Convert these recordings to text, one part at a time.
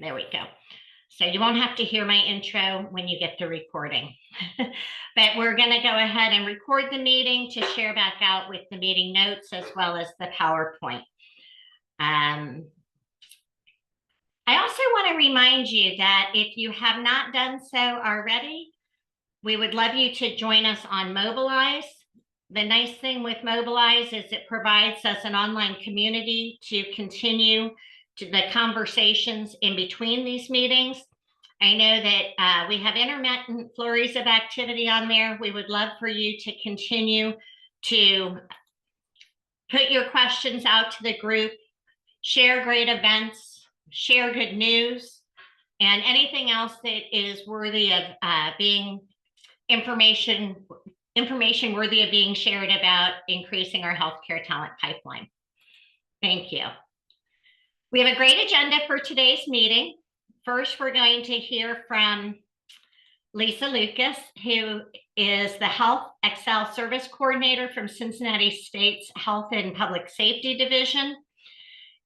There we go. So you won't have to hear my intro when you get the recording. But we're going to go ahead and record the meeting to share back out with the meeting notes as well as the PowerPoint. I also want to remind you that if you have not done so already, we would love you to join us on Mobilize. The nice thing with Mobilize is it provides us an online community to continue to the conversations in between these meetings. I know that we have intermittent flurries of activity on there. We would love for you to continue to put your questions out to the group, share great events, share good news, and anything else that is worthy of being information worthy of being shared about increasing our healthcare talent pipeline. Thank you. We have a great agenda for today's meeting. First, we're going to hear from Lisa Lucas, who is the Health Excel Service Coordinator from Cincinnati State's Health and Public Safety Division.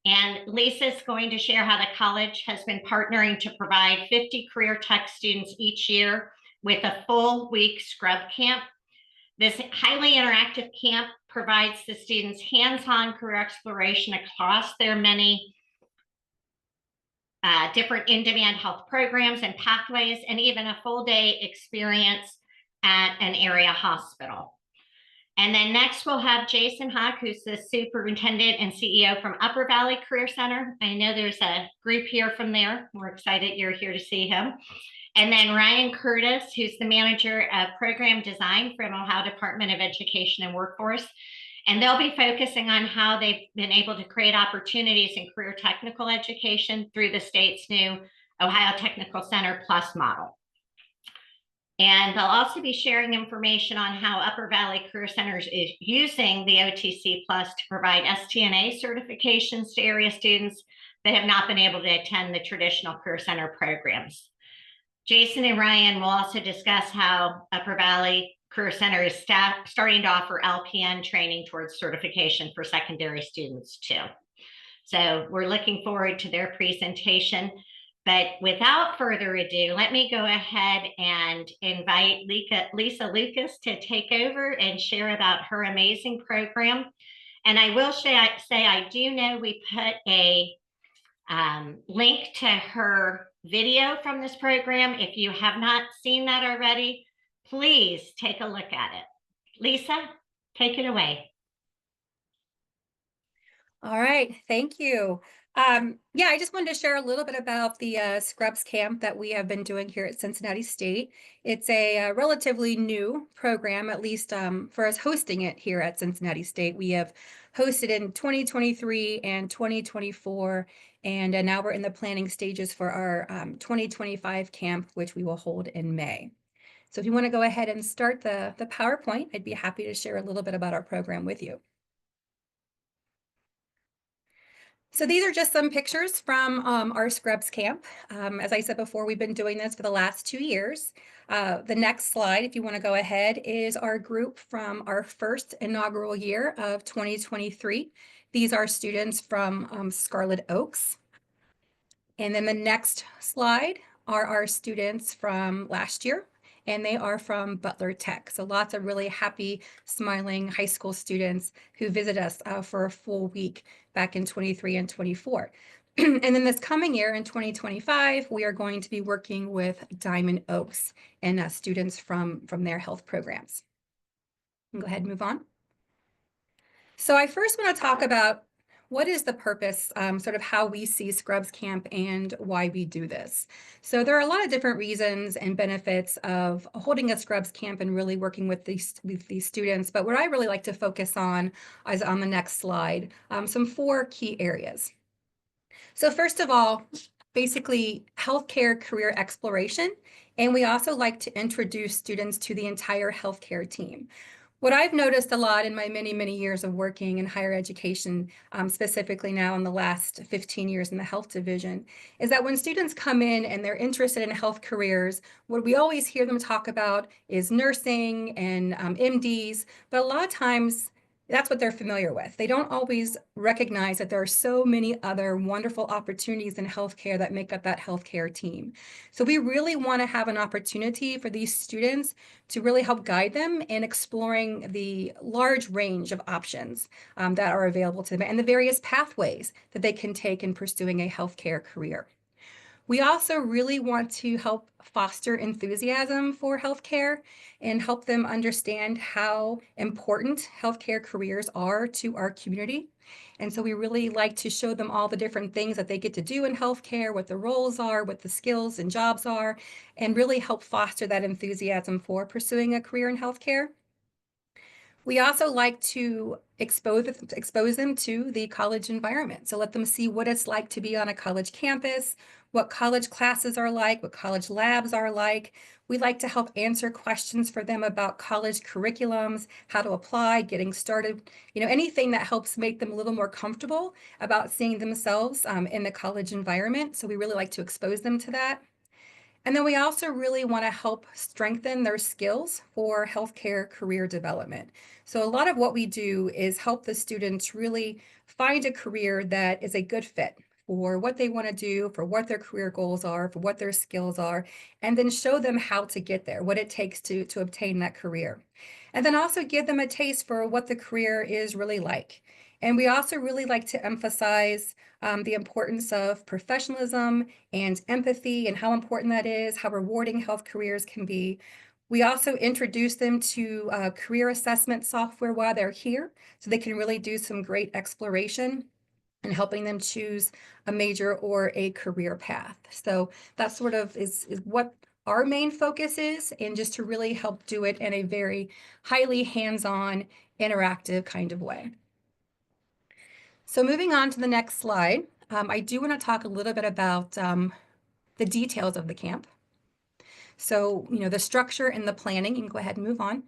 And Lisa is going to share how the college has been partnering to provide 50 career tech students each year with a full week scrub camp. This highly interactive camp provides the students hands-on career exploration across their many different in-demand health programs and pathways, and even a full day experience at an area hospital. And then next we'll have Jason Haak, who's the superintendent and CEO from Upper Valley Career Center. I know there's a group here from there. We're excited you're here to see him. And then Ryan Curtis, who's the manager of program design from Ohio Department of Education and Workforce. And they'll be focusing on how they've been able to create opportunities in career technical education through the state's new Ohio Technical Center Plus model. And they'll also be sharing information on how Upper Valley Career Centers is using the OTC Plus to provide STNA certifications to area students that have not been able to attend the traditional Career Center programs. Jason and Ryan will also discuss how Upper Valley Career Center is starting to offer LPN training towards certification for secondary students too. So we're looking forward to their presentation. But without further ado, let me go ahead and invite Lisa Lucas to take over and share about her amazing program. And I will say I do know we put a link to her video from this program. If you have not seen that already, please take a look at it. Lisa, take it away. All right, thank you. Yeah, I just wanted to share a little bit about the Scrubs Camp that we have been doing here at Cincinnati State. It's a relatively new program, at least for us hosting it here at Cincinnati State. We have hosted in 2023 and 2024, and now we're in the planning stages for our 2025 camp, which we will hold in May. So if you want to go ahead and start the PowerPoint, I'd be happy to share a little bit about our program with you. So these are just some pictures from our Scrubs Camp. As I said before, we've been doing this for the last 2 years. The next slide, if you want to go ahead, is our group from our first inaugural year of 2023. These are students from Scarlet Oaks. And then the next slide are our students from last year, and they are from Butler Tech. So lots of really happy, smiling high school students who visit us for a full week back in 23 and 24. And then this coming year in 2025, we are going to be working with Diamond Oaks and students from their health programs. Go ahead and move on. So I first want to talk about what is the purpose, sort of how we see Scrubs Camp and why we do this. So there are a lot of different reasons and benefits of holding a Scrubs Camp and really working with these students. But what I really like to focus on is on the next slide, some 4 key areas. So first of all, basically healthcare career exploration. And we also like to introduce students to the entire healthcare team. What I've noticed a lot in my many, many years of working in higher education, specifically now in the last 15 years in the health division, is that when students come in and they're interested in health careers, what we always hear them talk about is nursing and MDs, but a lot of times That's what they're familiar with. They don't always recognize that there are so many other wonderful opportunities in healthcare that make up that healthcare team. So we really want to have an opportunity for these students to really help guide them in exploring the large range of options that are available to them and the various pathways that they can take in pursuing a healthcare career. We also really want to help foster enthusiasm for healthcare and help them understand how important healthcare careers are to our community. And so we really like to show them all the different things that they get to do in healthcare, what the roles are, what the skills and jobs are, and really help foster that enthusiasm for pursuing a career in healthcare. We also like to expose them to the college environment. So let them see what it's like to be on a college campus, what college classes are like, what college labs are like. We like to help answer questions for them about college curriculums, how to apply, getting started, anything that helps make them a little more comfortable about seeing themselves in the college environment. So we really like to expose them to that. And then we also really want to help strengthen their skills for healthcare career development. So a lot of what we do is help the students really find a career that is a good fit for what they want to do, for what their career goals are, for what their skills are, and then show them how to get there, what it takes to obtain that career. And then also give them a taste for what the career is really like. And we also really like to emphasize the importance of professionalism and empathy and how important that is, how rewarding health careers can be. We also introduce them to career assessment software while they're here, so they can really do some great exploration and helping them choose a major or a career path. So that sort of is what our main focus is, and just to really help do it in a very highly hands-on, interactive kind of way. So moving on to the next slide, I do want to talk a little bit about the details of the camp. So, the structure and the planning, you can go ahead and move on.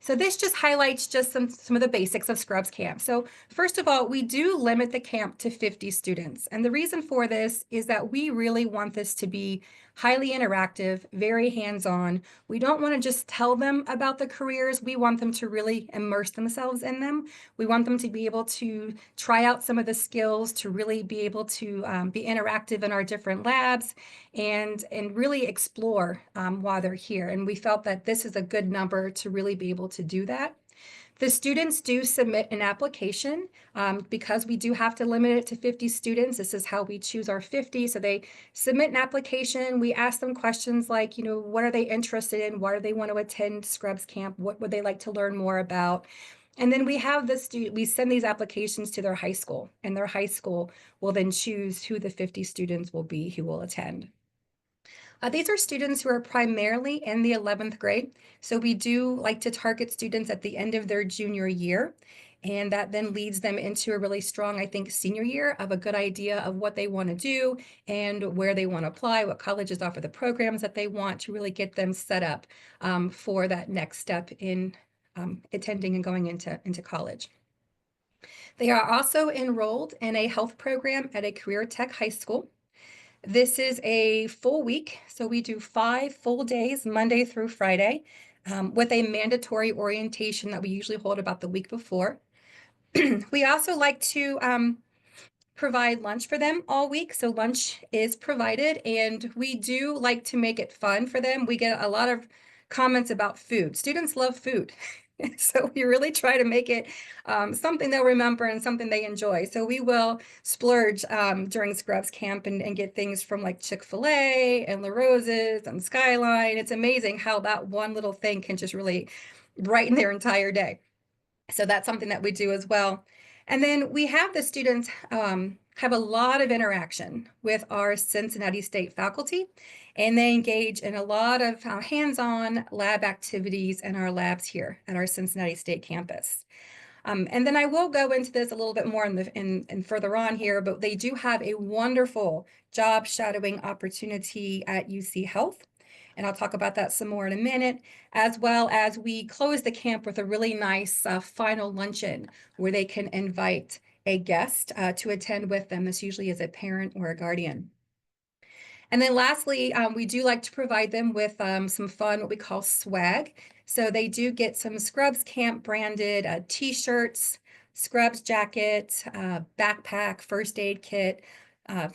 So this just highlights just some of the basics of Scrubs Camp. So first of all, we do limit the camp to 50 students. And the reason for this is that we really want this to be highly interactive, very hands-on. We don't want to just tell them about the careers. We want them to really immerse themselves in them. We want them to be able to try out some of the skills, to really be able to be interactive in our different labs and really explore while they're here. And we felt that this is a good number to really be able to do that. The students do submit an application because we do have to limit it to 50 students. This is how we choose our 50. So they submit an application. We ask them questions like, what are they interested in? Why do they want to attend Scrubs Camp? What would they like to learn more about? And then we have we send these applications to their high school, and their high school will then choose who the 50 students will be who will attend. These are students who are primarily in the 11th grade. So we do like to target students at the end of their junior year. And that then leads them into a really strong, I think, senior year of a good idea of what they want to do and where they want to apply, what colleges offer the programs that they want to really get them set up for that next step in attending and going into college. They are also enrolled in a health program at a career tech high school. This is a full week, so we do 5 full days, Monday through Friday, with a mandatory orientation that we usually hold about the week before. We also like to provide lunch for them all week. So lunch is provided, and we do like to make it fun for them. We get a lot of comments about food. Students love food. So we really try to make it something they'll remember and something they enjoy. So we will splurge during Scrubs Camp and get things from like Chick-fil-A and La Rosa's and Skyline. It's amazing how that one little thing can just really brighten their entire day. So that's something that we do as well. And then we have the students have a lot of interaction with our Cincinnati State faculty, and they engage in a lot of hands-on lab activities in our labs here at our Cincinnati State campus. And then I will go into this a little bit more in further on here, but they do have a wonderful job shadowing opportunity at UC Health. And I'll talk about that some more in a minute, as well as we close the camp with a really nice final luncheon where they can invite a guest to attend with them. This usually is a parent or a guardian. And then lastly, we do like to provide them with some fun, what we call swag. So they do get some Scrubs Camp branded t-shirts, Scrubs jacket, backpack, first aid kit, a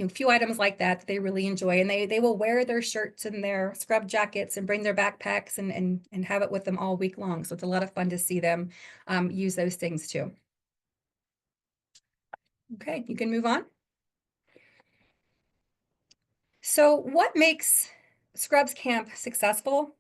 few items like that that they really enjoy. And they will wear their shirts and their scrub jackets and bring their backpacks and have it with them all week long. So it's a lot of fun to see them use those things too. Okay, you can move on. So what makes Scrubs Camp successful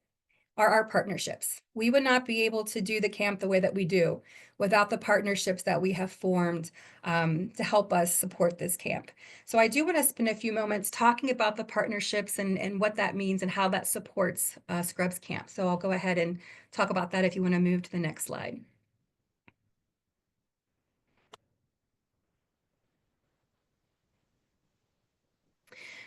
are our partnerships. We would not be able to do the camp the way that we do without the partnerships that we have formed to help us support this camp. So I do want to spend a few moments talking about the partnerships and what that means and how that supports Scrubs Camp. So I'll go ahead and talk about that if you want to move to the next slide.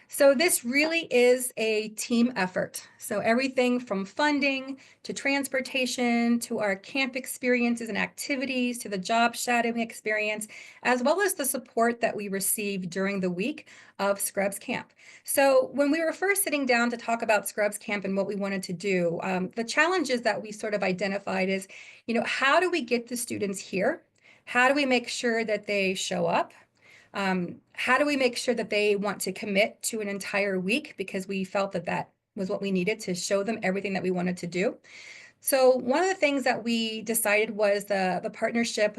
So this really is a team effort. So everything from funding to transportation to our camp experiences and activities to the job shadowing experience, as well as the support that we receive during the week of Scrubs Camp. So when we were first sitting down to talk about Scrubs Camp and what we wanted to do, the challenges that we sort of identified is, how do we get the students here? How do we make sure that they show up? How do we make sure that they want to commit to an entire week? Because we felt that that was what we needed to show them everything that we wanted to do. So one of the things that we decided was the partnership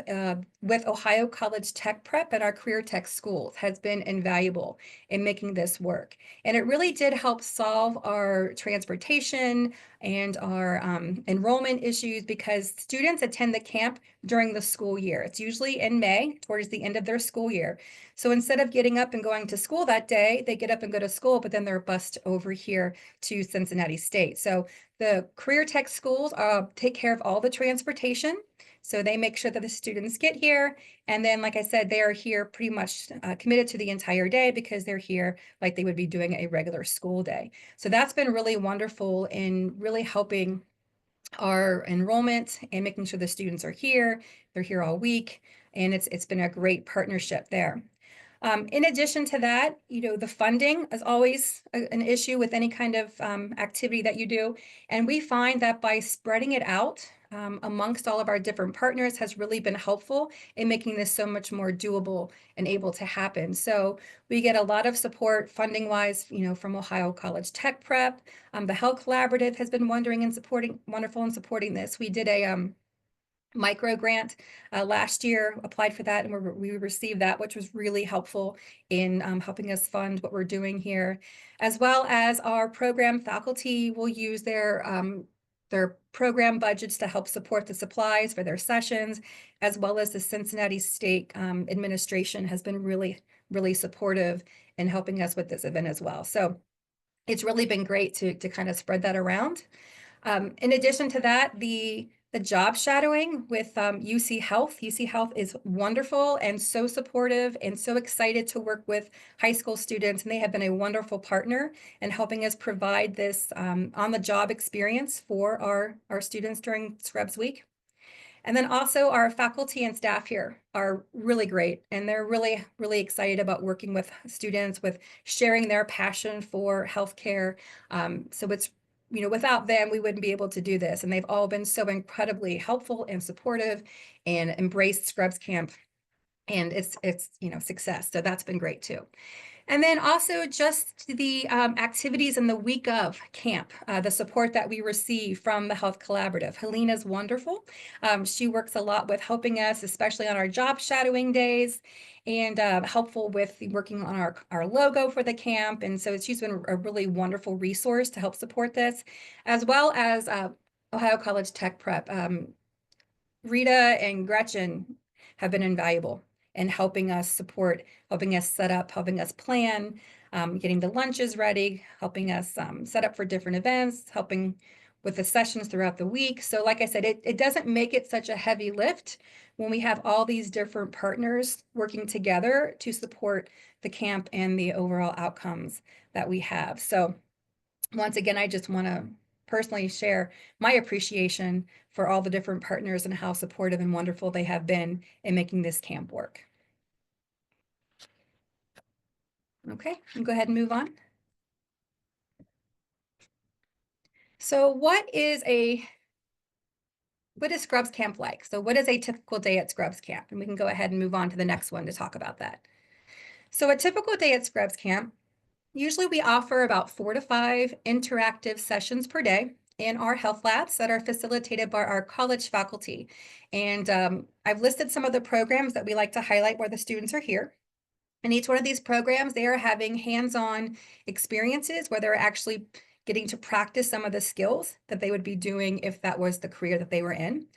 with Ohio College Tech Prep and our career tech schools has been invaluable in making this work. And it really did help solve our transportation and our enrollment issues because students attend the camp during the school year. It's usually in May, towards the end of their school year. So instead of getting up and going to school that day, they get up and go to school, but then they're bused over here to Cincinnati State. So the career tech schools take care of all the transportation. So they make sure that the students get here. And then, like I said, they are here pretty much committed to the entire day because they're here like they would be doing a regular school day. So that's been really wonderful in really helping our enrollment and making sure the students are here. They're here all week. And it's been a great partnership there. In addition to that, the funding is always an issue with any kind of activity that you do. And we find that by spreading it out amongst all of our different partners has really been helpful in making this so much more doable and able to happen. So we get a lot of support funding-wise, from Ohio College Tech Prep. The Health Collaborative has been wonderful in supporting this. We did a micro grant last year, applied for that, and we received that, which was really helpful in helping us fund what we're doing here, as well as our program faculty will use their program budgets to help support the supplies for their sessions, as well as the Cincinnati State administration has been really, really supportive in helping us with this event as well. So it's really been great to kind of spread that around. In addition to that, the job shadowing with UC Health. UC Health is wonderful and so supportive and so excited to work with high school students. And they have been a wonderful partner in helping us provide this on-the-job experience for our students during Scrubs Week. And then also our faculty and staff here are really great. And they're really, really excited about working with students, with sharing their passion for healthcare. So it's without them, we wouldn't be able to do this. And they've all been so incredibly helpful and supportive and embraced Scrubs Camp. And it's success. So that's been great too. And then also just the activities in the week of camp, the support that we receive from the Health Collaborative. Helena's wonderful. She works a lot with helping us, especially on our job shadowing days, and helpful with working on our logo for the camp. And so she's been a really wonderful resource to help support this, as well as Ohio College Tech Prep. Rita and Gretchen have been invaluable in helping us support, helping us set up, helping us plan, getting the lunches ready, helping us set up for different events, helping with the sessions throughout the week. So like I said, it doesn't make it such a heavy lift when we have all these different partners working together to support the camp and the overall outcomes that we have. So once again, I just want to personally share my appreciation for all the different partners and how supportive and wonderful they have been in making this camp work. Okay, I'll go ahead and move on. So what is Scrubs Camp like? So what is a typical day at Scrubs Camp? And we can go ahead and move on to the next one to talk about that. So a typical day at Scrubs Camp, usually we offer about 4 to 5 interactive sessions per day in our health labs that are facilitated by our college faculty. And I've listed some of the programs that we like to highlight where the students are here. In each one of these programs, they are having hands-on experiences where they're actually getting to practice some of the skills that they would be doing if that was the career that they were in.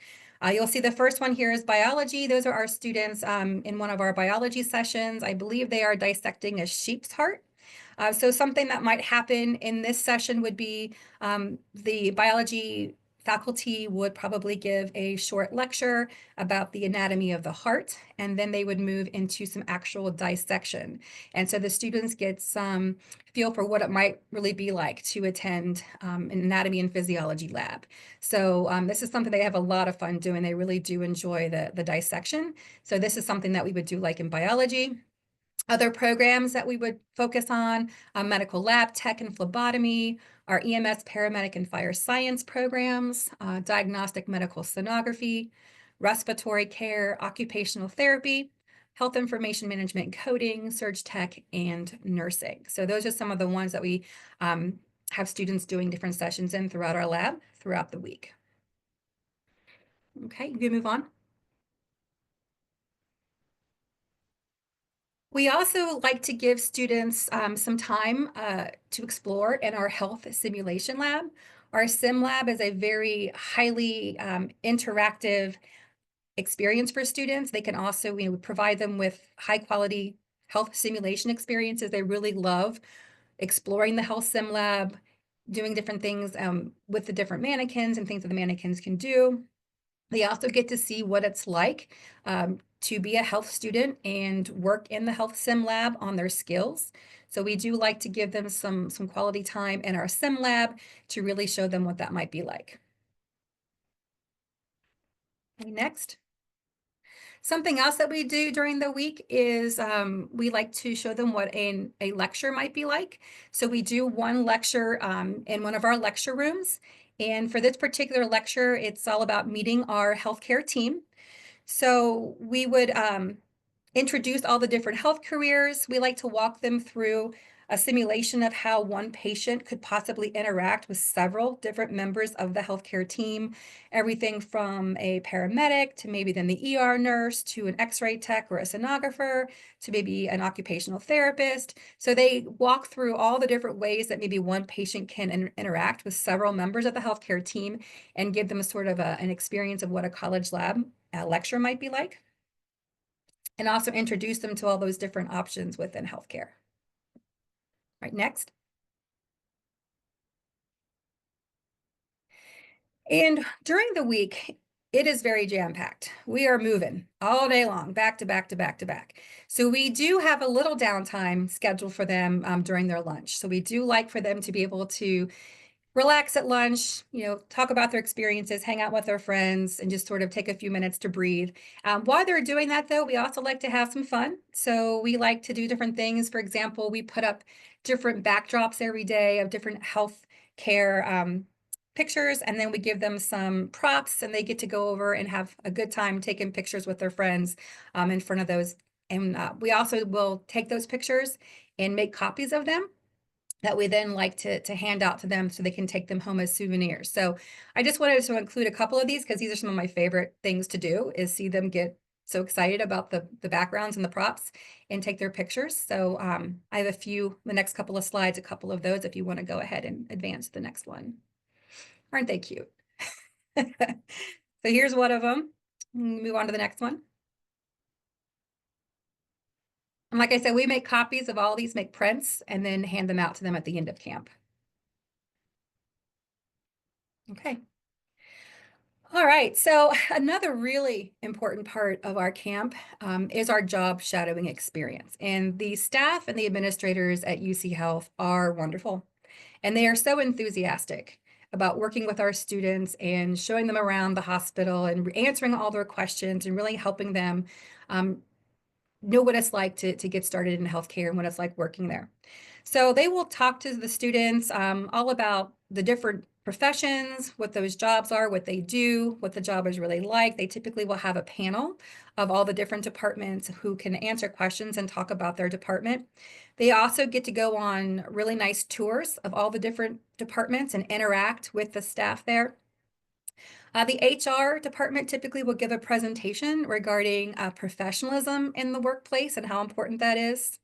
You'll see the first one here is biology. Those are our students in one of our biology sessions. I believe they are dissecting a sheep's heart. So something that might happen in this session would be the biology faculty would probably give a short lecture about the anatomy of the heart, and then they would move into some actual dissection. And so the students get some feel for what it might really be like to attend an anatomy and physiology lab. So this is something they have a lot of fun doing. They really do enjoy the dissection. So this is something that we would do like in biology. Other programs that we would focus on, medical lab tech and phlebotomy, our EMS paramedic and fire science programs, diagnostic medical sonography, respiratory care, occupational therapy, health information management coding, surge tech, and nursing. So those are some of the ones that we have students doing different sessions in throughout our lab throughout the week. Okay, you can move on. We also like to give students some time to explore in our health simulation lab. Our sim lab is a very highly interactive experience for students. They can also, provide them with high quality health simulation experiences. They really love exploring the health sim lab, doing different things with the different mannequins and things that the mannequins can do. They also get to see what it's like to be a health student and work in the health sim lab on their skills. So we do like to give them some quality time in our sim lab to really show them what that might be like. Okay, next. Something else that we do during the week is we like to show them what a lecture might be like. So we do one lecture in one of our lecture rooms. And for this particular lecture, it's all about meeting our healthcare team. So we would introduce all the different health careers. We like to walk them through a simulation of how one patient could possibly interact with several different members of the healthcare team, everything from a paramedic to maybe then the ER nurse to an x-ray tech or a sonographer to maybe an occupational therapist. So they walk through all the different ways that maybe one patient can interact with several members of the healthcare team and give them sort of an experience of what a college lab lecture might be like, and also introduce them to all those different options within healthcare. Right, next. And during the week, it is very jam-packed. We are moving all day long, back to back to back to back. So we do have a little downtime scheduled for them during their lunch. So we do like for them to be able to relax at lunch, talk about their experiences, hang out with their friends, and just sort of take a few minutes to breathe. While they're doing that, though, we also like to have some fun. So we like to do different things. For example, we put up different backdrops every day of different health care pictures, and then we give them some props, and they get to go over and have a good time taking pictures with their friends in front of those. And we also will take those pictures and make copies of them that we then like to hand out to them so they can take them home as souvenirs. So I just wanted to include a couple of these because these are some of my favorite things to do, is see them get so excited about the backgrounds and the props and take their pictures. So I have the next couple of slides, a couple of those if you want to go ahead and advance to the next one. Aren't they cute? So here's one of them. Move on to the next one. And like I said, we make copies of all these, make prints, and then hand them out to them at the end of camp. Okay. All right, so another really important part of our camp is our job shadowing experience. And the staff and the administrators at UC Health are wonderful. And they are so enthusiastic about working with our students and showing them around the hospital and answering all their questions and really helping them know what it's like to get started in healthcare and what it's like working there. So they will talk to the students all about the different professions, what those jobs are, what they do, what the job is really like. They typically will have a panel of all the different departments who can answer questions and talk about their department. They also get to go on really nice tours of all the different departments and interact with the staff there. The HR department typically will give a presentation regarding professionalism in the workplace and how important that is.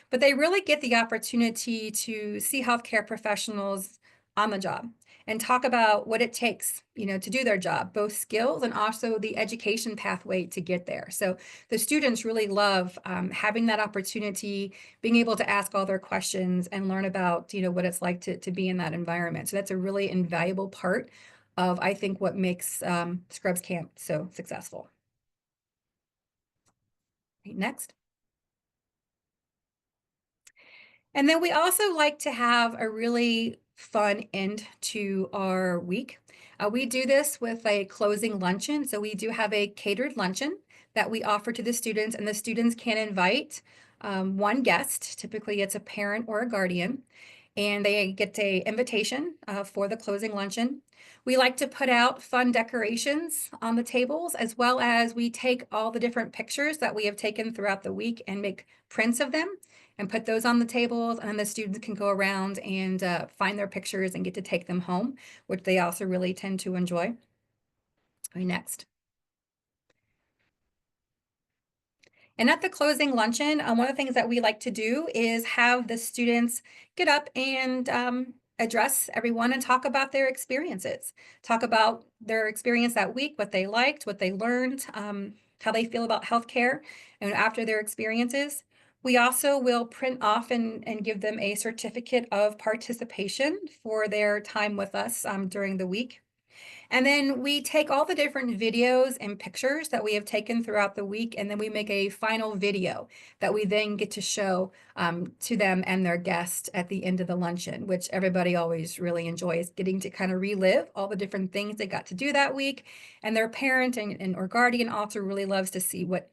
But they really get the opportunity to see healthcare professionals on the job and talk about what it takes, to do their job, both skills and also the education pathway to get there. So the students really love having that opportunity, being able to ask all their questions and learn about, what it's like to be in that environment. So that's a really invaluable part of, I think, what makes Scrubs Camp so successful. Okay, next. And then we also like to have a really fun end to our week. We do this with a closing luncheon. So we do have a catered luncheon that we offer to the students, and the students can invite one guest. Typically, it's a parent or a guardian, and they get an invitation for the closing luncheon. We like to put out fun decorations on the tables, as well as we take all the different pictures that we have taken throughout the week and make prints of them and put those on the tables, and then the students can go around and find their pictures and get to take them home, which they also really tend to enjoy. Okay, next. And at the closing luncheon, one of the things that we like to do is have the students get up and address everyone and talk about their experiences, talk about their experience that week, what they liked, what they learned, how they feel about healthcare, and after their experiences. We also will print off and give them a certificate of participation for their time with us during the week. And then we take all the different videos and pictures that we have taken throughout the week, and then we make a final video that we then get to show to them and their guests at the end of the luncheon, which everybody always really enjoys, getting to kind of relive all the different things they got to do that week. And their parent and or guardian also really loves to see what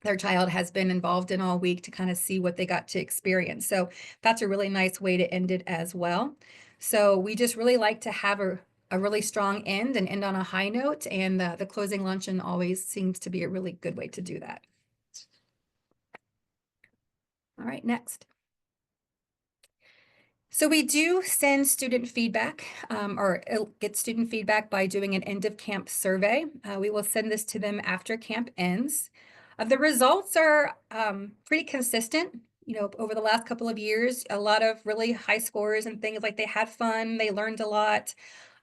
their child has been involved in all week, to kind of see what they got to experience. So that's a really nice way to end it as well. So we just really like to have a really strong end and end on a high note, and the closing luncheon always seems to be a really good way to do that. All right, next. So we do send student feedback or get student feedback by doing an end of camp survey. We will send this to them after camp ends. The results are pretty consistent. Over the last couple of years, a lot of really high scores and things, like they had fun, they learned a lot.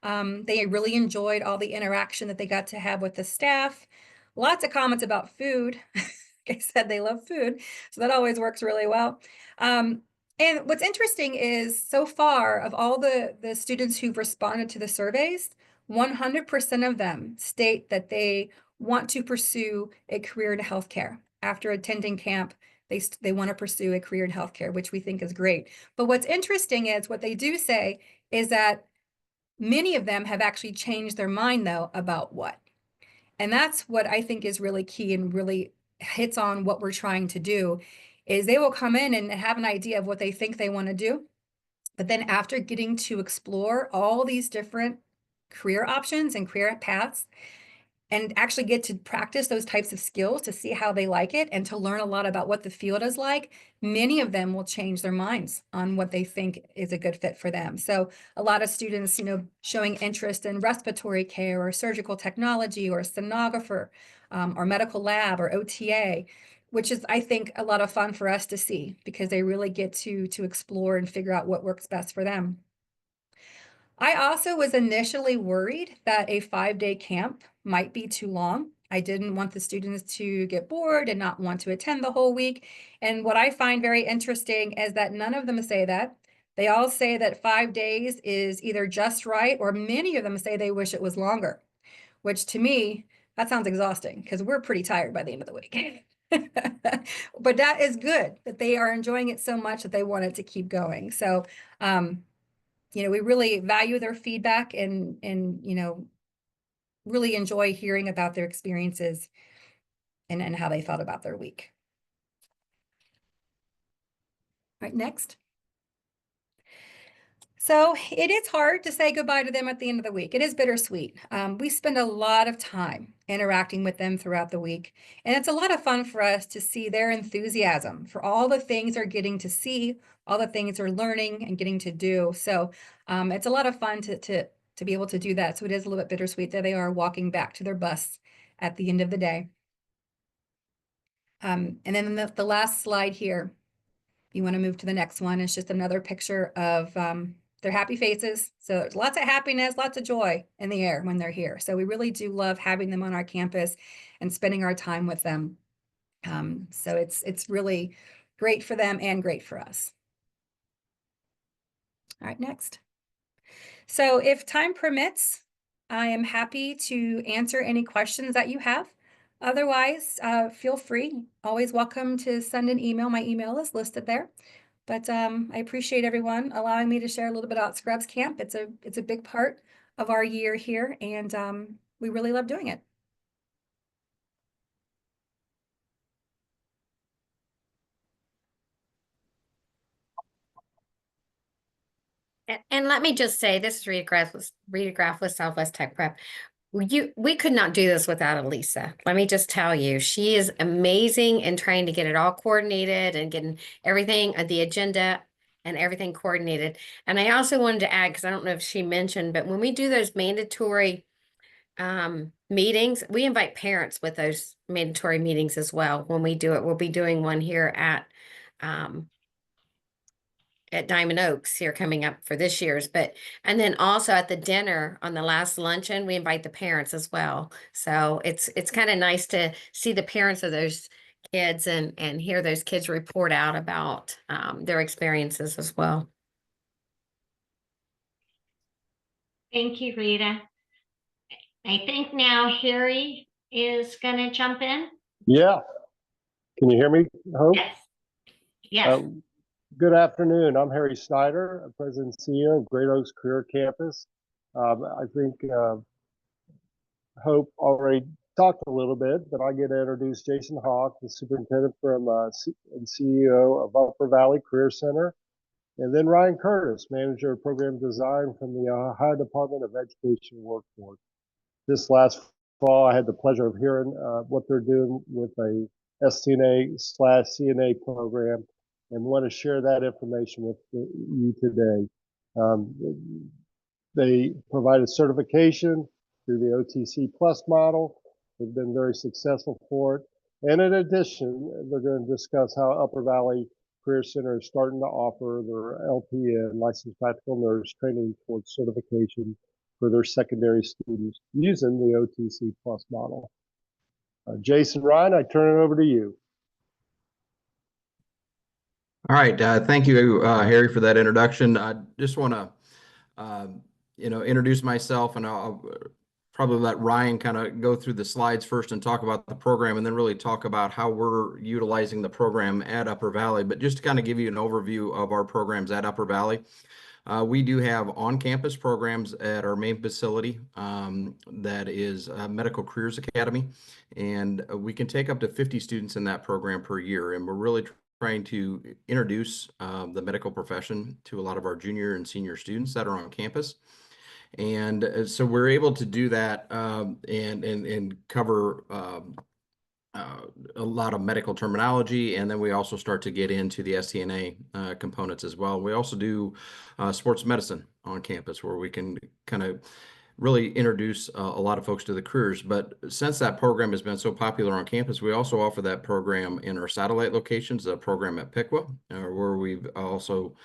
They really enjoyed all the interaction that they got to have with the staff. Lots of comments about food. Like I said, they love food, so that always works really well. And what's interesting is, so far, of all the students who've responded to the surveys, 100% of them state that they want to pursue a career in healthcare. After attending camp, they want to pursue a career in healthcare, which we think is great. But what's interesting is, what they do say is that many of them have actually changed their mind, though, about what. And that's what I think is really key and really hits on what we're trying to do, is they will come in and have an idea of what they think they want to do. But then after getting to explore all these different career options and career paths, and actually get to practice those types of skills to see how they like it and to learn a lot about what the field is like, many of them will change their minds on what they think is a good fit for them. So a lot of students, showing interest in respiratory care or surgical technology or stenographer or medical lab or OTA, which is, I think, a lot of fun for us to see, because they really get to explore and figure out what works best for them. I also was initially worried that a 5-day camp might be too long. I didn't want the students to get bored and not want to attend the whole week. And what I find very interesting is that none of them say that. They all say that 5 days is either just right, or many of them say they wish it was longer, which to me, that sounds exhausting, because we're pretty tired by the end of the week. But that is good that they are enjoying it so much that they want it to keep going. So, we really value their feedback and really enjoy hearing about their experiences and how they felt about their week. All right, next. So it is hard to say goodbye to them at the end of the week. It is bittersweet. We spend a lot of time interacting with them throughout the week, and it's a lot of fun for us to see their enthusiasm for all the things they're getting to see, all the things they're learning and getting to do. So it's a lot of fun to be able to do that. So it is a little bit bittersweet that they are walking back to their bus at the end of the day. And then the last slide here, you want to move to the next one. It's just another picture of their happy faces. So there's lots of happiness, lots of joy in the air when they're here. So we really do love having them on our campus and spending our time with them. So it's really great for them and great for us. All right, next. So if time permits, I am happy to answer any questions that you have. Otherwise, feel free. Always welcome to send an email. My email is listed there. But I appreciate everyone allowing me to share a little bit about Scrubs Camp. It's a big part of our year here, and we really love doing it. And let me just say, this is Rita Graff with Southwest Tech Prep. We could not do this without Elisa. Let me just tell you, she is amazing in trying to get it all coordinated and getting everything, the agenda and everything coordinated. And I also wanted to add, because I don't know if she mentioned, but when we do those mandatory meetings, we invite parents with those mandatory meetings as well. When we do it, we'll be doing one here at Diamond Oaks here coming up for this year's, and then also at the dinner on the last luncheon, we invite the parents as well. So it's kind of nice to see the parents of those kids and hear those kids report out about their experiences as well. Thank you, Rita. I think now Harry is going to jump in. Yeah. Can you hear me, Hope? Yes. Yes. Good afternoon. I'm Harry Snyder, President and CEO of Great Oaks Career Campus. I think Hope already talked a little bit, but I get to introduce Jason Haak, the superintendent and CEO of Upper Valley Career Center, and then Ryan Curtis, manager of program design from the Ohio Department of Education and Workforce. This last fall, I had the pleasure of hearing what they're doing with a STNA/CNA program, and want to share that information with you today. They provided certification through the OTC Plus model. They've been very successful for it. And in addition, they're going to discuss how Upper Valley Career Center is starting to offer their LPN, licensed practical nurse, training towards certification for their secondary students using the OTC Plus model. Jason, Ryan, I turn it over to you. All right, thank you, Harry, for that introduction. I just want to, introduce myself, and I'll probably let Ryan kind of go through the slides first and talk about the program, and then really talk about how we're utilizing the program at Upper Valley. But just to kind of give you an overview of our programs at Upper Valley, we do have on-campus programs at our main facility that is Medical Careers Academy, and we can take up to 50 students in that program per year, and we're really trying to introduce the medical profession to a lot of our junior and senior students that are on campus. And so we're able to do that and cover a lot of medical terminology, and then we also start to get into the STNA components as well. We also do sports medicine on campus, where we can kind of really introduce a lot of folks to the careers. But since that program has been so popular on campus, we also offer that program in our satellite locations, a program at Piqua, where we've also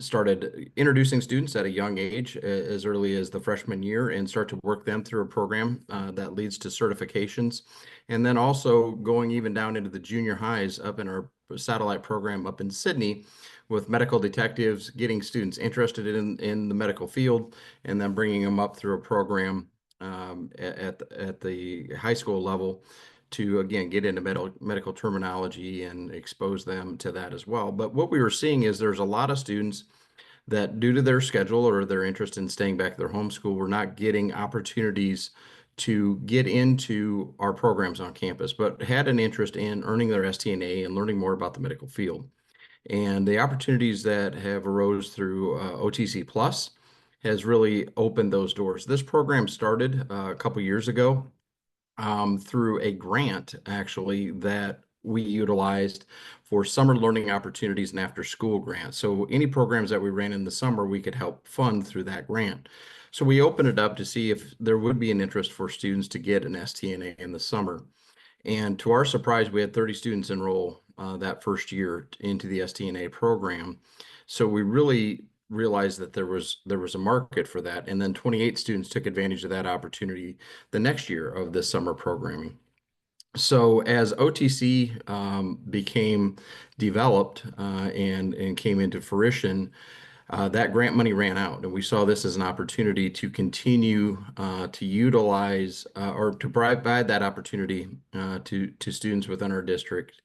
started introducing students at a young age, as early as the freshman year, and start to work them through a program that leads to certifications. And then also going even down into the junior highs up in our satellite program up in Sydney, with medical detectives, getting students interested in the medical field, and then bringing them up through a program at the high school level to, again, get into medical terminology and expose them to that as well. But what we were seeing is there's a lot of students that, due to their schedule or their interest in staying back at their home school, were not getting opportunities to get into our programs on campus, but had an interest in earning their STNA and learning more about the medical field. And the opportunities that have arose through OTC Plus has really opened those doors. This program started a couple years ago through a grant, actually, that we utilized for summer learning opportunities and after school grants. So any programs that we ran in the summer, we could help fund through that grant. So we opened it up to see if there would be an interest for students to get an STNA in the summer. And to our surprise, we had 30 students enroll that first year into the STNA program. So we really realized that there was a market for that. And then 28 students took advantage of that opportunity the next year of this summer programming. So as OTC became developed and came into fruition, that grant money ran out, and we saw this as an opportunity to continue to utilize or to provide that opportunity to students within our district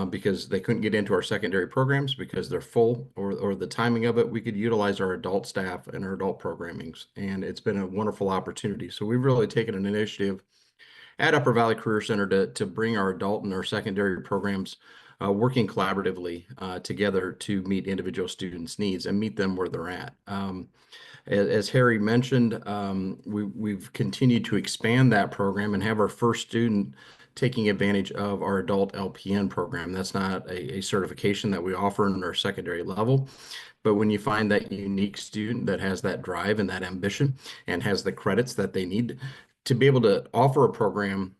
because they couldn't get into our secondary programs because they're full or the timing of it. We could utilize our adult staff and our adult programmings, and it's been a wonderful opportunity. So we've really taken an initiative at Upper Valley Career Center to bring our adult and our secondary programs working collaboratively together to meet individual students' needs and meet them where they're at. As Harry mentioned, we've continued to expand that program and have our first student taking advantage of our adult LPN program. That's not a certification that we offer in our secondary level, but when you find that unique student that has that drive and that ambition and has the credits that they need to be able to offer a program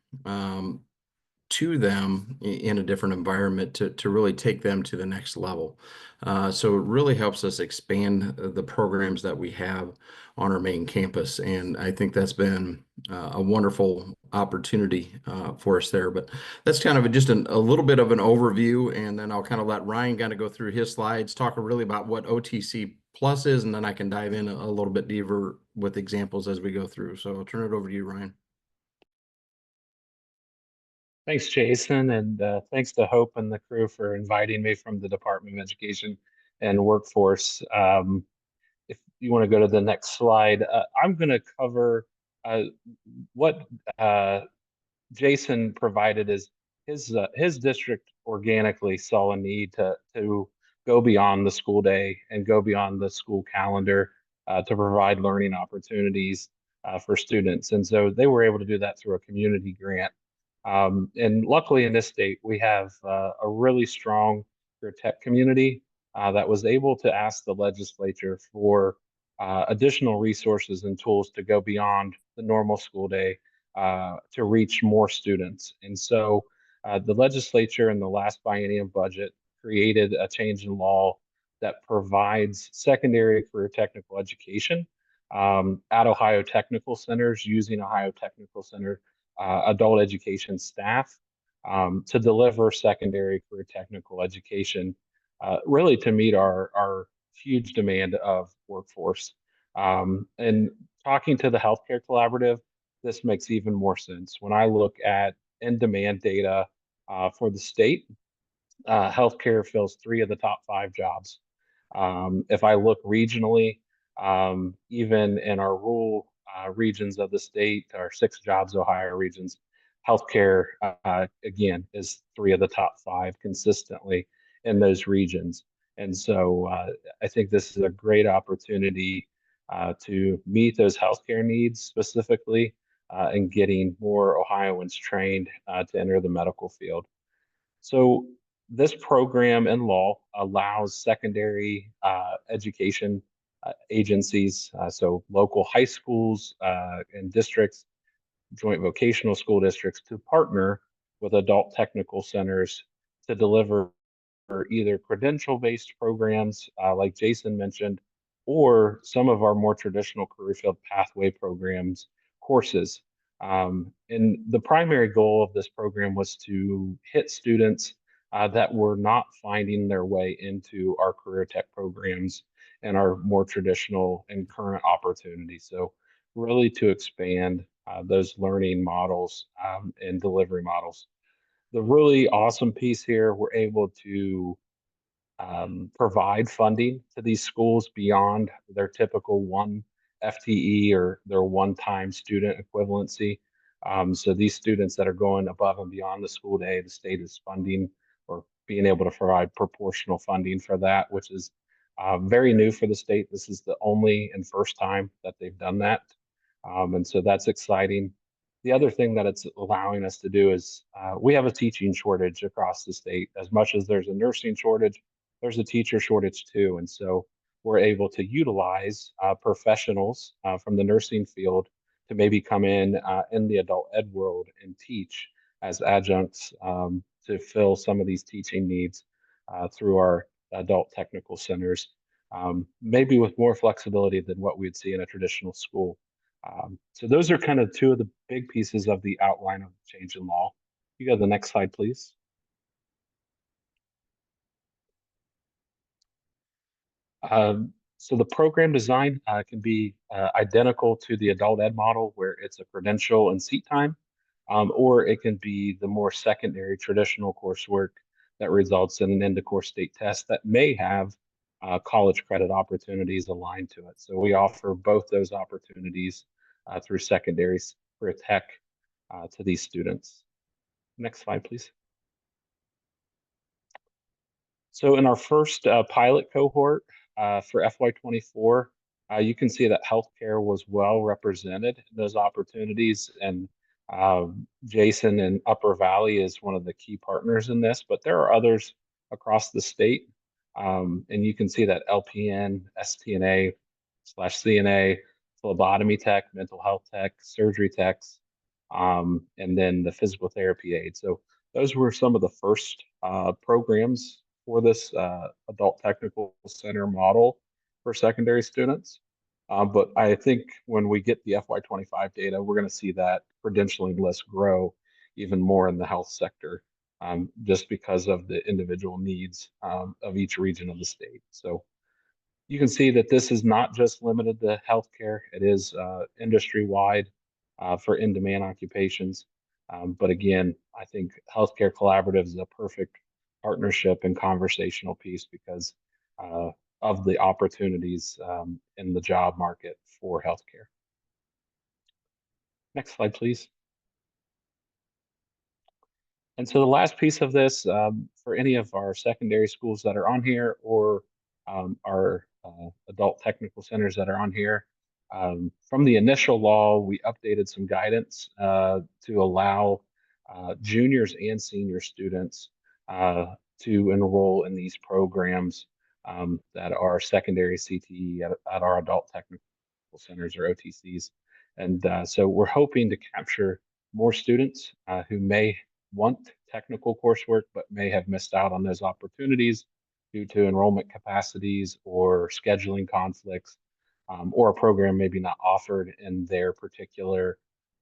to them in a different environment to really take them to the next level. So it really helps us expand the programs that we have on our main campus. And I think that's been a wonderful opportunity for us there. But that's kind of just a little bit of an overview. And then I'll kind of let Ryan kind of go through his slides, talk really about what OTC Plus is, and then I can dive in a little bit deeper with examples as we go through. So I'll turn it over to you, Ryan. Thanks, Jason, and thanks to Hope and the crew for inviting me from the Department of Education and Workforce. If you want to go to the next slide, I'm going to cover what Jason provided as his district organically saw a need to go beyond the school day and go beyond the school calendar to provide learning opportunities for students. And so they were able to do that through a community grant. And luckily in this state, we have a really strong career tech community that was able to ask the legislature for additional resources and tools to go beyond the normal school day to reach more students. And so the legislature in the last biennium budget created a change in law that provides secondary career technical education at Ohio Technical Centers using Ohio Technical Center adult education staff to deliver secondary career technical education, really to meet our huge demand of workforce. And talking to the healthcare collaborative, this makes even more sense. When I look at in-demand data for the state, healthcare fills 3 of the top 5 jobs. If I look regionally, even in our rural regions of the state, our 6 jobs Ohio regions, healthcare again is 3 of the top 5 consistently in those regions. And so I think this is a great opportunity to meet those healthcare needs specifically and getting more Ohioans trained to enter the medical field. So this program in law allows secondary education agencies, so local high schools and districts, joint vocational school districts, to partner with adult technical centers to deliver either credential-based programs like Jason mentioned, or some of our more traditional career field pathway programs, courses. And the primary goal of this program was to hit students that were not finding their way into our career tech programs and our more traditional and current opportunities. So really to expand those learning models and delivery models. The really awesome piece here, we're able to provide funding to these schools beyond their typical 1 FTE or their one-time student equivalency. So these students that are going above and beyond the school day, the state is funding or being able to provide proportional funding for that, which is very new for the state. This is the only and first time that they've done that. And so that's exciting. The other thing that it's allowing us to do is we have a teaching shortage across the state. As much as there's a nursing shortage, there's a teacher shortage too. And so we're able to utilize professionals from the nursing field to maybe come in the adult ed world and teach as adjuncts to fill some of these teaching needs through our adult technical centers, maybe with more flexibility than what we'd see in a traditional school. So those are kind of two of the big pieces of the outline of the change in law. You go to the next slide, please. So the program design can be identical to the adult ed model where it's a credential and seat time, or it can be the more secondary traditional coursework that results in an end of course state test that may have college credit opportunities aligned to it. So we offer both those opportunities through secondary career tech to these students. Next slide, please. So in our first pilot cohort for FY24, you can see that healthcare was well represented in those opportunities. And Jason in Upper Valley is one of the key partners in this, but there are others across the state. And you can see that LPN, STNA/CNA, phlebotomy tech, mental health tech, surgery techs, and then the physical therapy aid. So those were some of the first programs for this adult technical center model for secondary students. But I think when we get the FY25 data, we're going to see that credentialing list grow even more in the health sector, just because of the individual needs of each region of the state. So you can see that this is not just limited to healthcare. It is industry-wide for in-demand occupations. But again, I think Healthcare Collaborative is a perfect partnership and conversational piece because of the opportunities in the job market for healthcare. Next slide, please. And so the last piece of this, for any of our secondary schools that are on here or our adult technical centers that are on here, from the initial law, we updated some guidance to allow juniors and senior students to enroll in these programs that are secondary CTE at our adult technical centers or OTCs. And so we're hoping to capture more students who may want technical coursework, but may have missed out on those opportunities due to enrollment capacities or scheduling conflicts, or a program maybe not offered in their particular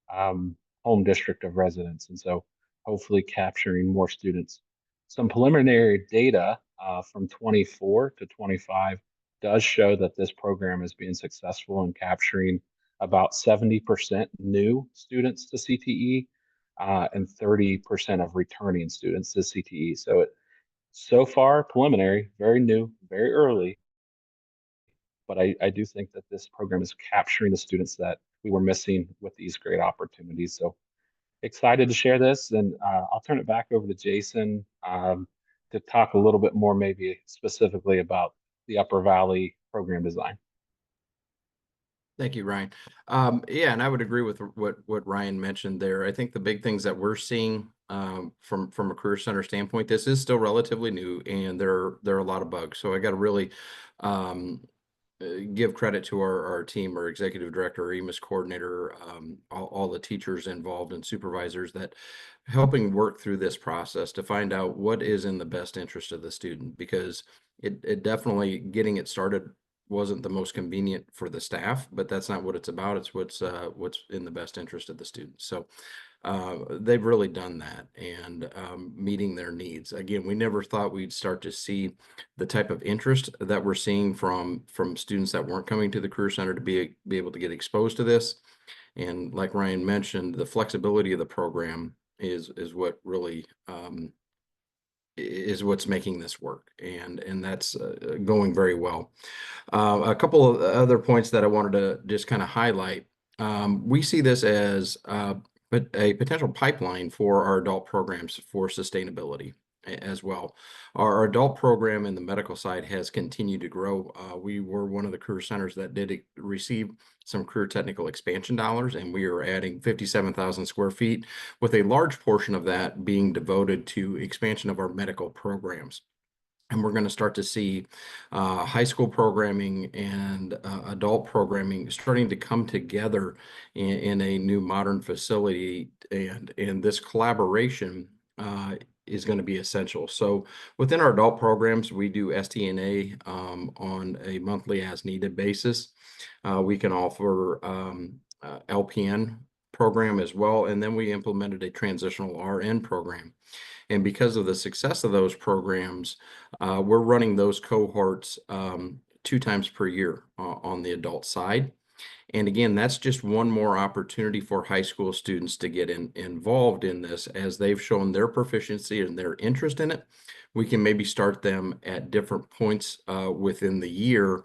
home district of residence. And so hopefully capturing more students. Some preliminary data from 24 to 25 does show that this program is being successful in capturing about 70% new students to CTE and 30% of returning students to CTE. So far preliminary, very new, very early, but I do think that this program is capturing the students that we were missing with these great opportunities. So excited to share this, and I'll turn it back over to Jason to talk a little bit more, maybe specifically about the Upper Valley program design. Thank you, Ryan. Yeah, and I would agree with what Ryan mentioned there. I think the big things that we're seeing from a career center standpoint, this is still relatively new, and there are a lot of bugs. So I got to really give credit to our team, our executive director, our EMIS coordinator, all the teachers involved and supervisors that helping work through this process to find out what is in the best interest of the student, because it definitely getting it started wasn't the most convenient for the staff, but that's not what it's about. It's what's in the best interest of the students. So they've really done that and meeting their needs. Again, we never thought we'd start to see the type of interest that we're seeing from students that weren't coming to the Career Center to be able to get exposed to this. And like Ryan mentioned, the flexibility of the program is what really is what's making this work, and that's going very well. A couple of other points that I wanted to just kind of highlight. We see this as a potential pipeline for our adult programs for sustainability. as well. Our adult program in the medical side has continued to grow. We were one of the career centers that did receive some career technical expansion dollars, and we are adding 57,000 square feet, with a large portion of that being devoted to expansion of our medical programs. And we're going to start to see high school programming and adult programming starting to come together in a new modern facility. And this collaboration is going to be essential. So within our adult programs, we do STNA on a monthly as needed basis. We can offer LPN program as well. And then we implemented a transitional RN program. And because of the success of those programs, we're running those cohorts 2 times per year on the adult side. And again, that's just one more opportunity for high school students to get involved in this. As they've shown their proficiency and their interest in it, we can maybe start them at different points within the year,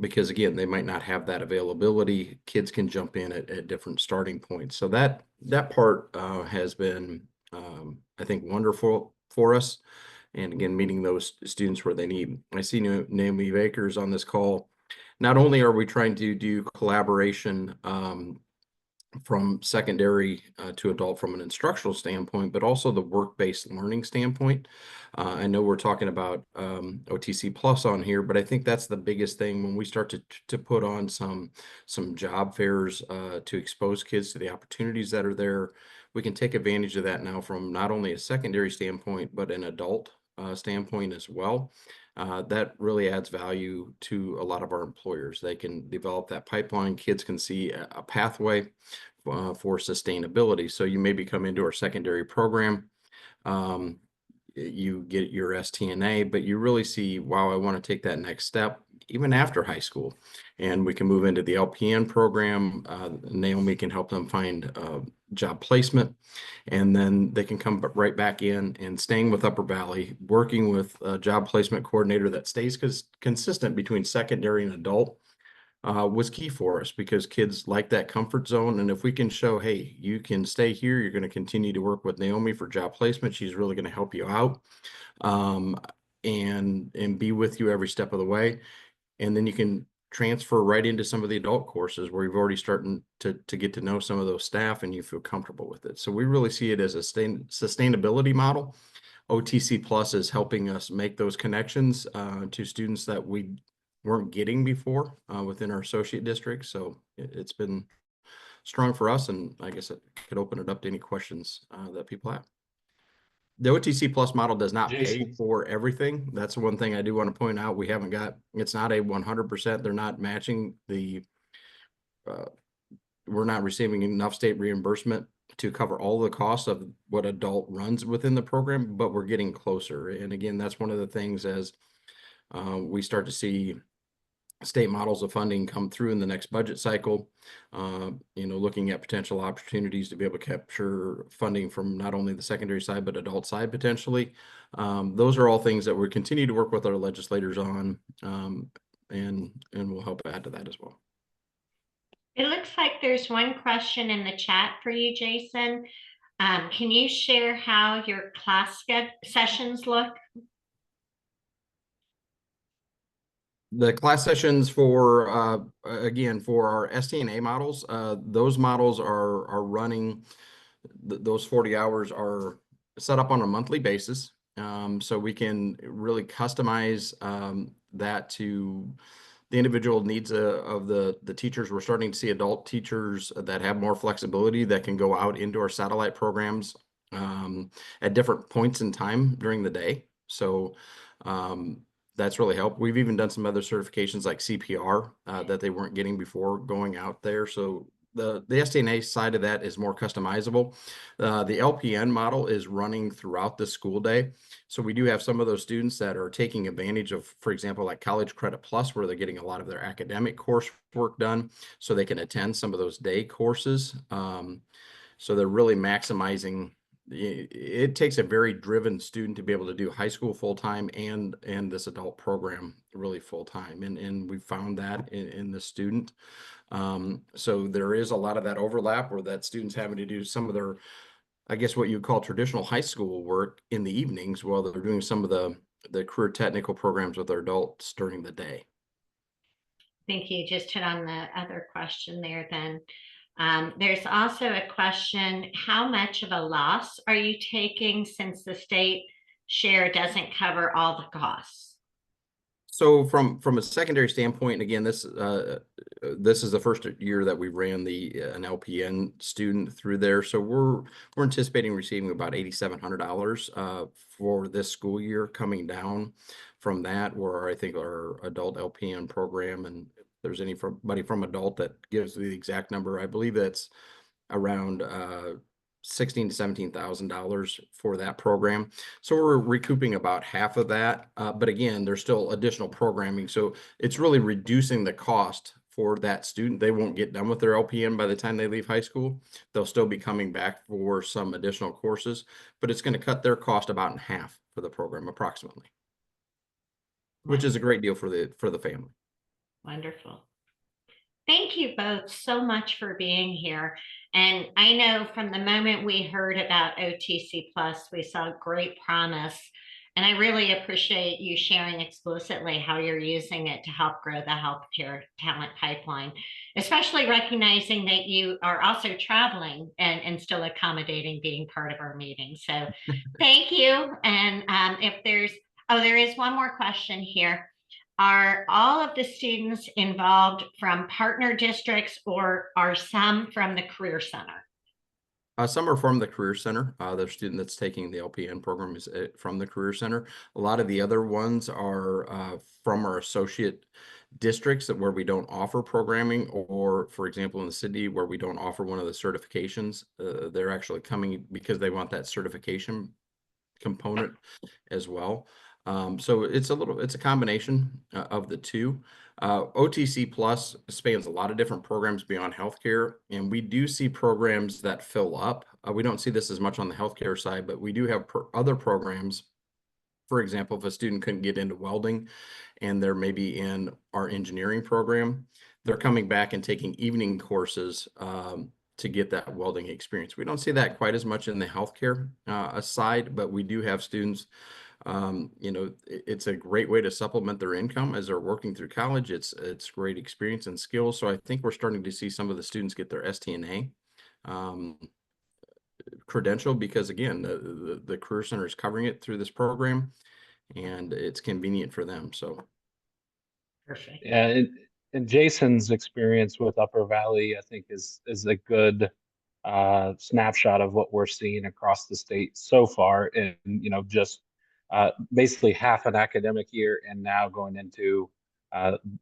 because again, they might not have that availability. Kids can jump in at different starting points. So that part has been, I think, wonderful for us. And again, meeting those students where they need. I see Naomi Bakers on this call. Not only are we trying to do collaboration from secondary to adult from an instructional standpoint, but also the work-based learning standpoint. I know we're talking about OTC Plus on here, but I think that's the biggest thing when we start to put on some job fairs to expose kids to the opportunities that are there. We can take advantage of that now from not only a secondary standpoint, but an adult standpoint as well. That really adds value to a lot of our employers. They can develop that pipeline. Kids can see a pathway for sustainability. So you maybe come into our secondary program, you get your STNA, but you really see, wow, I want to take that next step even after high school. And we can move into the LPN program. Naomi can help them find job placement, and then they can come right back in and staying with Upper Valley, working with a job placement coordinator that stays consistent between secondary and adult. Was key for us, because kids like that comfort zone. And if we can show, hey, you can stay here, you're going to continue to work with Naomi for job placement. She's really going to help you out and be with you every step of the way. And then you can transfer right into some of the adult courses where you've already starting to get to know some of those staff and you feel comfortable with it. So we really see it as a sustainability model. OTC Plus is helping us make those connections to students that we weren't getting before within our associate district. So it's been strong for us, and I guess I could open it up to any questions that people have. The OTC Plus model does not pay Jason. for everything. That's one thing I do want to point out. We haven't got, it's not a 100%. They're not matching the, we're not receiving enough state reimbursement to cover all the costs of what adult runs within the program, but we're getting closer. And again, that's one of the things as we start to see state models of funding come through in the next budget cycle, looking at potential opportunities to be able to capture funding from not only the secondary side, but adult side potentially. Those are all things that we continue to work with our legislators on, and we'll help add to that as well. It looks like there's one question in the chat for you, Jason. Can you share how your class sessions look? The class sessions for, again, for our STNA models, those models are running, those 40 hours are set up on a monthly basis. So we can really customize that to the individual needs of the teachers. We're starting to see adult teachers that have more flexibility that can go out into our satellite programs at different points in time during the day. So that's really helped. We've even done some other certifications like CPR that they weren't getting before going out there. So the STNA side of that is more customizable. The LPN model is running throughout the school day. So we do have some of those students that are taking advantage of, for example, like College Credit Plus, where they're getting a lot of their academic coursework done so they can attend some of those day courses. So they're really maximizing. It takes a very driven student to be able to do high school full-time and this adult program really full-time. And we found that in the student. So there is a lot of that overlap where that student's having to do some of their I guess what you call traditional high school work in the evenings while they're doing some of the career technical programs with their adults during the day. I think you just hit on the other question there then. There's also a question, how much of a loss are you taking since the state share doesn't cover all the costs? So from a secondary standpoint, again, this is the first year that we ran an LPN student through there. So we're anticipating receiving about $8,700 for this school year, coming down from that, where I think our adult LPN program, and if there's anybody from adult that gives the exact number, I believe that's around $16,000 to $17,000 for that program. So we're recouping about half of that. But again, there's still additional programming. So it's really reducing the cost for that student. They won't get done with their LPN by the time they leave high school. They'll still be coming back for some additional courses, but it's going to cut their cost about in half for the program approximately, which is a great deal for the family. Wonderful. Thank you both so much for being here. And I know from the moment we heard about OTC Plus, we saw great promise. And I really appreciate you sharing explicitly how you're using it to help grow the healthcare talent pipeline, especially recognizing that you are also traveling and still accommodating being part of our meeting. So thank you. And there is one more question here. Are all of the students involved from partner districts, or are some from the Career Center? Some are from the Career Center. The student that's taking the LPN program is from the Career Center. A lot of the other ones are from our associate districts where we don't offer programming, or for example, in the city where we don't offer one of the certifications. They're actually coming because they want that certification component as well. So it's a combination of the two. OTC Plus spans a lot of different programs beyond healthcare, and we do see programs that fill up. We don't see this as much on the healthcare side, but we do have other programs. For example, if a student couldn't get into welding and they're maybe in our engineering program, they're coming back and taking evening courses to get that welding experience. We don't see that quite as much in the healthcare side, but we do have students. It's a great way to supplement their income as they're working through college. It's great experience and skills. So I think we're starting to see some of the students get their STNA credential because, again, the Career Center is covering it through this program, and it's convenient for them. So Perfect. Yeah, and Jason's experience with Upper Valley, I think, is a good snapshot of what we're seeing across the state so far. In just basically half an academic year, and now going into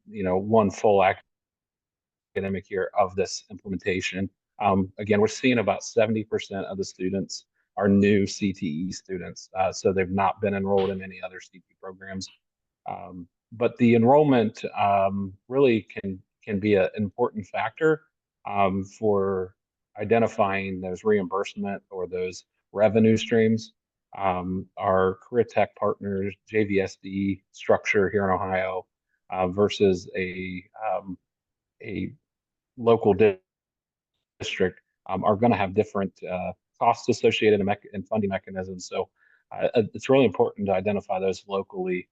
one full academic year of this implementation. Again, we're seeing about 70% of the students are new CTE students, so they've not been enrolled in any other CTE programs. But the enrollment really can be an important factor for identifying those reimbursement or those revenue streams. Our career tech partners, JVSD structure here in Ohio versus a local district are going to have different costs associated and funding mechanisms. So it's really important to identify those locally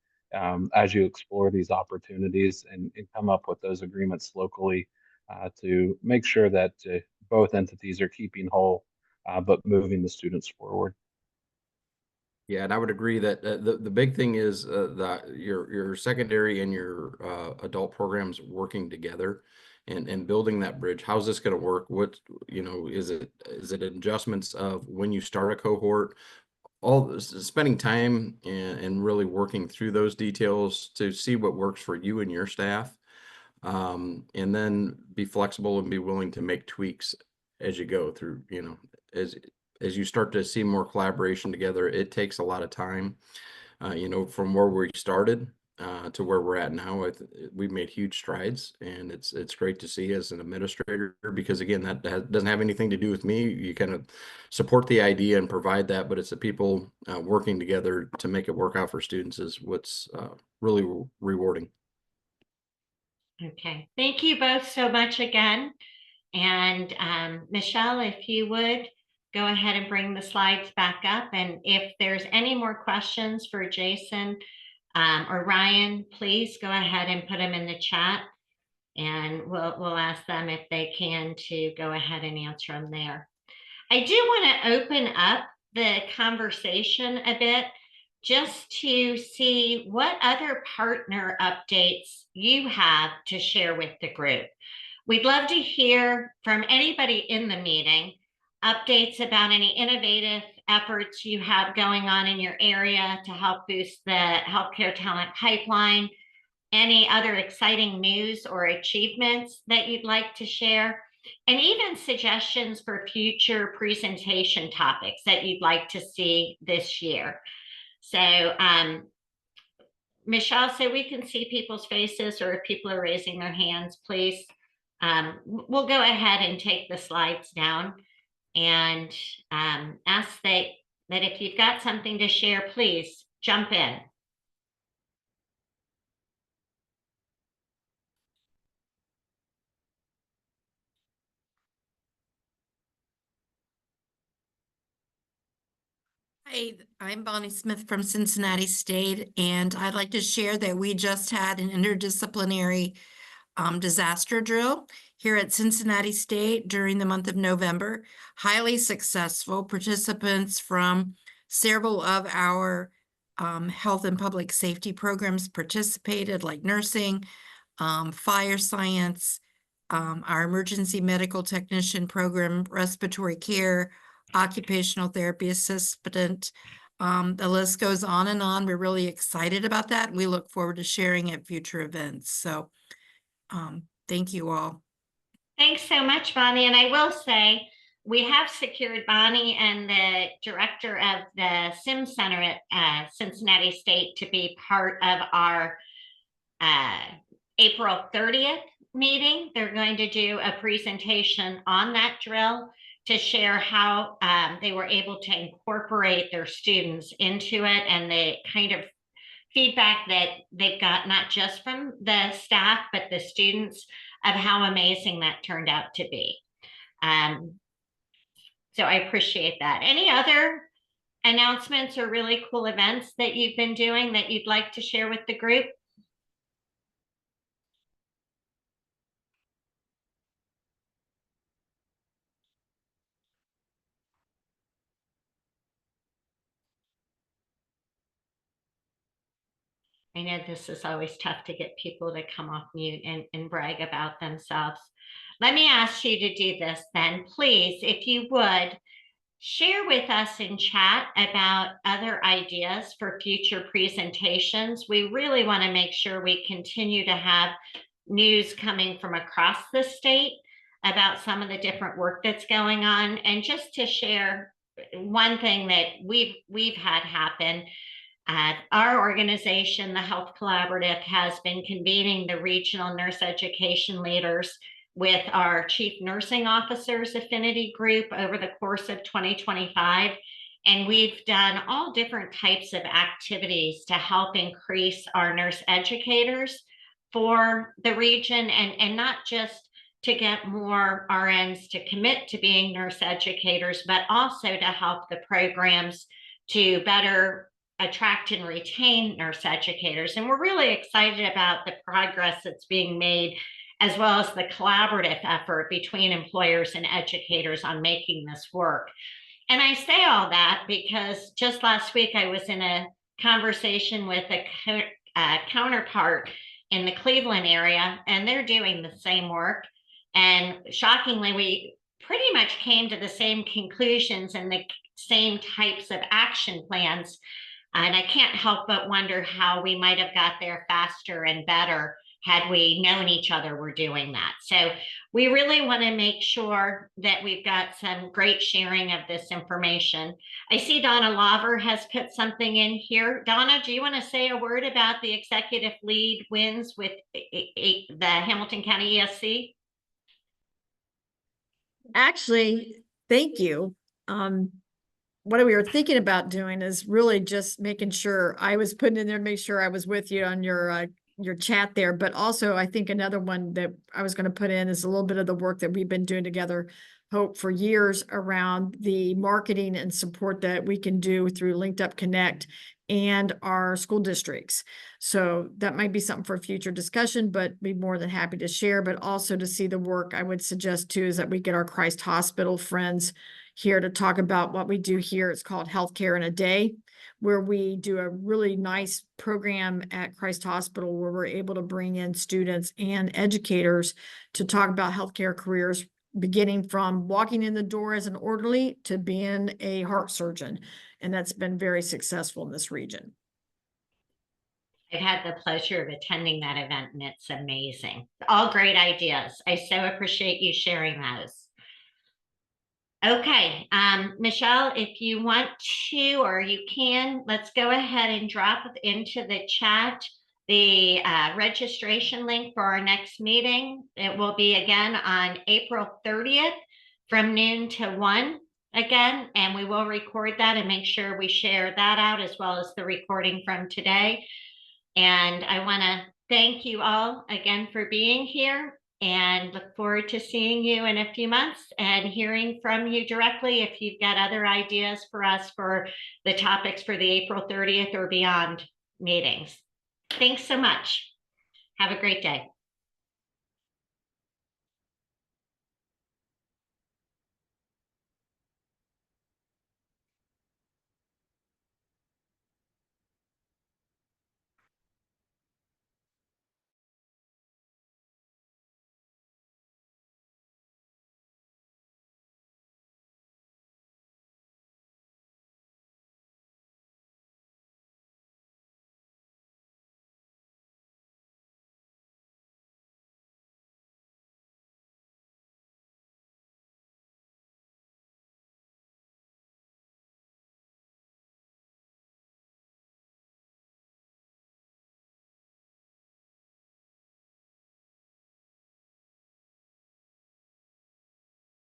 as you explore these opportunities and come up with those agreements locally to make sure that both entities are keeping whole, but moving the students forward. yeah, and I would agree that the big thing is that your secondary and your adult programs working together and building that bridge. How's this going to work? What, is it adjustments of when you start a cohort, all spending time and really working through those details to see what works for you and your staff, and then be flexible and be willing to make tweaks as you go through, as you start to see more collaboration together. It takes a lot of time, from where we started to where we're at now. We've made huge strides, and it's great to see as an administrator, because again, that doesn't have anything to do with me. You kind of support the idea and provide that, but it's the people working together to make it work out for students is what's really rewarding. Okay. Thank you both so much again. And Michelle, if you would go ahead and bring the slides back up. And if there's any more questions for Jason or Ryan, please go ahead and put them in the chat. And we'll ask them if they can to go ahead and answer them there. I do want to open up the conversation a bit just to see what other partner updates you have to share with the group. We'd love to hear from anybody in the meeting, updates about any innovative efforts you have going on in your area to help boost the healthcare talent pipeline, any other exciting news or achievements that you'd like to share, and even suggestions for future presentation topics that you'd like to see this year. So, Michelle, so we can see people's faces, or if people are raising their hands, please. We'll go ahead and take the slides down and ask that if you've got something to share, please jump in. Hi, I'm Bonnie Smith from Cincinnati State, and I'd like to share that we just had an interdisciplinary disaster drill here at Cincinnati State during the month of November. Highly successful. Participants from several of our health and public safety programs participated, like nursing, fire science, our emergency medical technician program, respiratory care, occupational therapy assistant. The list goes on and on. We're really excited about that. We look forward to sharing at future events. So thank you all. Thanks so much, Bonnie. And I will say, we have secured Bonnie and the director of the Sim Center at Cincinnati State to be part of our April 30th meeting. They're going to do a presentation on that drill to share how they were able to incorporate their students into it, and the kind of feedback that they've got, not just from the staff, but the students, of how amazing that turned out to be. So I appreciate that. Any other announcements or really cool events that you've been doing that you'd like to share with the group? I know this is always tough to get people to come off mute and brag about themselves. Let me ask you to do this then. Please, if you would, share with us in chat about other ideas for future presentations. We really want to make sure we continue to have news coming from across the state about some of the different work that's going on. And just to share one thing that we've had happen, our organization, the Health Collaborative, has been convening the regional nurse education leaders with our chief nursing officers affinity group over the course of 2025. And we've done all different types of activities to help increase our nurse educators for the region, and not just to get more RNs to commit to being nurse educators, but also to help the programs to better attract and retain nurse educators. And we're really excited about the progress that's being made, as well as the collaborative effort between employers and educators on making this work. And I say all that because just last week I was in a conversation with a counterpart in the Cleveland area, and they're doing the same work. And shockingly, we pretty much came to the same conclusions and the same types of action plans. And I can't help but wonder how we might have got there faster and better had we known each other were doing that. So we really want to make sure that we've got some great sharing of this information. I see Donna Laver has put something in here. Donna, do you want to say a word about the executive lead wins with the Hamilton County ESC? Actually, thank you. What we were thinking about doing is really just making sure I was putting in there to make sure I was with you on your chat there. But also, I think another one that I was going to put in is a little bit of the work that we've been doing together hope for years around the marketing and support that we can do through Linked Up Connect and our school districts. So that might be something for future discussion, but be more than happy to share. But also to see the work, I would suggest too, is that we get our Christ Hospital friends here to talk about what we do here. It's called Healthcare in a Day, where we do a really nice program at Christ Hospital where we're able to bring in students and educators to talk about healthcare careers, beginning from walking in the door as an orderly to being a heart surgeon. And that's been very successful in this region. I've had the pleasure of attending that event and it's amazing. All great ideas. I so appreciate you sharing those. Okay, Michelle, if you want to, or you can, let's go ahead and drop into the chat the registration link for our next meeting. It will be again on April 30th from noon to 1 again, and we will record that and make sure we share that out as well as the recording from today. And I want to thank you all again for being here and look forward to seeing you in a few months and hearing from you directly if you've got other ideas for us for the topics for the April 30th or beyond meetings. Thanks so much. Have a great day.